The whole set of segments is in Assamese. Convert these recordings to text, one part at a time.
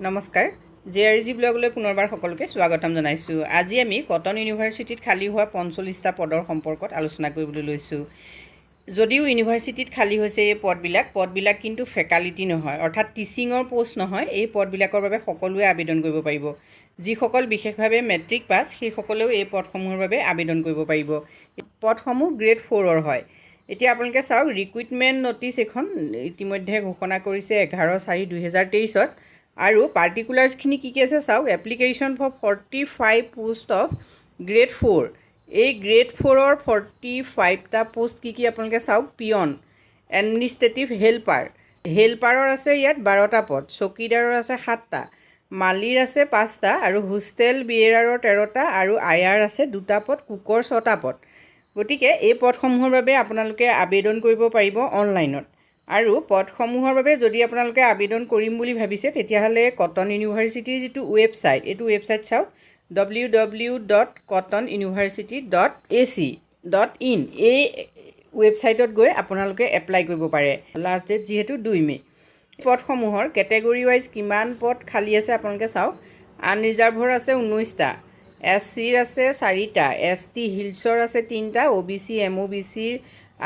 নমস্কাৰ জেআৰজি ব্লগলৈ পুনৰবাৰ সকলোকে স্বাগতম জনাইছোঁ। আজি আমি কটন ইউনিভাৰ্চিটিত খালী হোৱা 45টা পদৰ সম্পৰ্কত আলোচনা কৰিবলৈ লৈছোঁ। যদিও ইউনিভাৰ্চিটিত খালী হৈছে এই পদবিলাক কিন্তু ফেকালিটি নহয়, অৰ্থাৎ টিচিঙৰ পোষ্ট নহয়। এই পদবিলাকৰ বাবে সকলোৱে আবেদন কৰিব পাৰিব। যিসকল বিশেষভাৱে মেট্ৰিক পাছ সেইসকলেও এই পদসমূহৰ বাবে আবেদন কৰিব পাৰিব। পদসমূহ গ্ৰেড 4-ৰ হয়। এতিয়া আপোনালোকে চাওক, ৰিক্ৰুইটমেণ্ট নটিচ এখন ইতিমধ্যে ঘোষণা কৰিছে 11/4/2023-ত। আৰু পাৰ্টিকুলাৰ্ছখিনি কি আছে চাওক। Application for 45 post of grade 4। এই গ্ৰেড 4-ৰ 45টা পোষ্ট কি আপোনালোকে চাওক। পিয়ন, এডমিনিষ্ট্ৰেটিভ হেল্পাৰৰ আছে ইয়াত 12টা পদ, চকীদাৰৰ আছে 7টা, মালিৰ আছে 5টা, আৰু হোষ্টেল বিয়েৰাৰৰ 13টা, আৰু আয়াৰ আছে 2টা পদ, কুকৰ 6টা পদ। গতিকে এই পদসমূহৰ বাবে আপোনালোকে আবেদন কৰিব পাৰিব অনলাইনত। আৰু পদসমূহৰ বাবে যদি আপোনালোকে আবেদন কৰিম বুলি ভাবিছে তেতিয়াহ'লে কটন ইউনিভাৰ্চিটিৰ যিটো ৱেবছাইট, এইটো ৱেবছাইট চাওক, www.cottonuniversity.ac.in। এই ৱেবছাইটত গৈ আপোনালোকে এপ্লাই কৰিব পাৰে। লাষ্ট ডেট যিহেতু 2 মে'। পদসমূহৰ কেটেগৰী ৱাইজ কিমান পদ খালী আছে আপোনালোকে চাওক। আনৰিজাৰ্ভৰ আছে 19টা, SCৰ আছে 4টা, ST হিলছৰ আছে 3টা, OBC MOBCৰ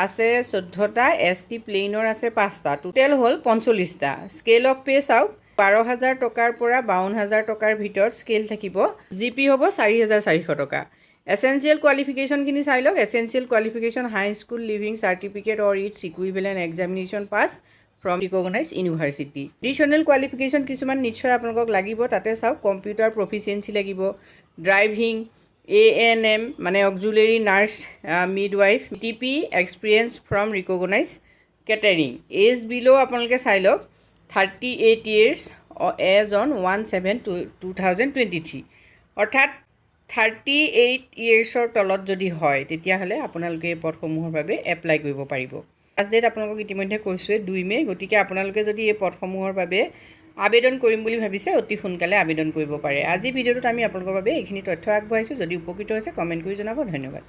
আছে 14টা, ST প্লেইনৰ আছে 5টা, টোটেল হ'ল 45টা। স্কেল অফ পে চাওক, 12,000 টকাৰ পৰা 52,000 টকাৰ ভিতৰত স্কেল থাকিব। GP হ'ব 4,400 টকা। এছেঞ্চিয়েল কোৱালিফিকেশ্যনখিনি চাই লওক। Essential qualification high school leaving certificate or its equivalent examination pass from recognise university. Additional qualification কিছুমান নিশ্চয় আপোনালোকক লাগিব। তাতে চাওক, কম্পিউটাৰ প্ৰফিচিয়েঞ্চি লাগিব, ড্ৰাইভিং, ANM মানে auxiliary nurse midwife, TP experience from recognise catering. As below' আপোনালোকে চাই লওক, 38 years এজ অন 1/7/2023। অৰ্থাৎ 38 yearsৰ তলত যদি হয় তেতিয়াহ'লে আপোনালোকে এই পদসমূহৰ বাবে এপ্লাই কৰিব পাৰিব। লাষ্ট ডেট আপোনালোকক ইতিমধ্যে কৈছোঁৱে 2 মে'। গতিকে আপোনালোকে যদি এই পদসমূহৰ বাবে আবেদন কৰিম বুলি ভাবিছে অতি সোনকালে আবেদন কৰিব পাৰে। আজি ভিডিঅ'টোত আমি আপোনালোকৰ বাবে এইখিনি তথ্য আগবঢ়াইছোঁ। যদি উপকৃত হৈছে কমেণ্ট কৰি জনাব। ধন্যবাদ।